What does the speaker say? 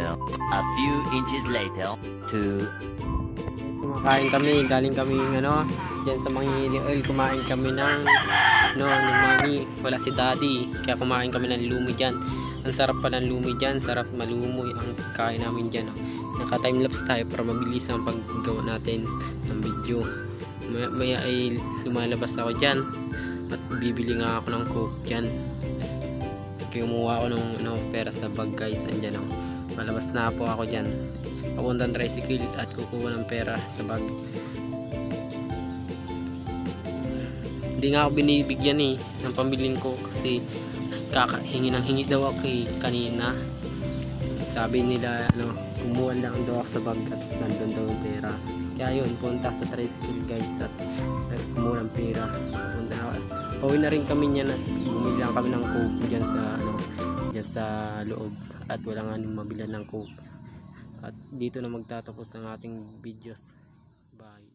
later. A few inches later. 2. Kumakain kami, galing kami diyan sa Manghihili Oil, kumain kami ng ng mani. Wala si daddy, kaya kumain kami ng lumi dyan. Ang sarap pa ng lumi dyan, sarap malumoy ang kain namin dyan. Naka timelapse tayo para mabilis ang paggawa natin ng video. Maya ay lumalabas ako dyan at bibili nga ako ng coke dyan. Kumuha ako ng pera sa bag, guys. Andyan malabas na po ako dyan, papuntang tricycle at kukuha ng pera sa bag. Hindi nga ako binibigyan ng pambiling ko kasi hingi ng hingi daw ako kanina. Sabi nila kumuha lang daw ako sa bag at nandun daw yung pera. Kaya yun, punta sa tricycle, guys, at kumuha ng pera. Pauwi na rin kami niyan at bumili lang kami ng coke dyan sa loob at wala nga mabilan ng coke. At dito na magtatapos ang ating videos. Bye.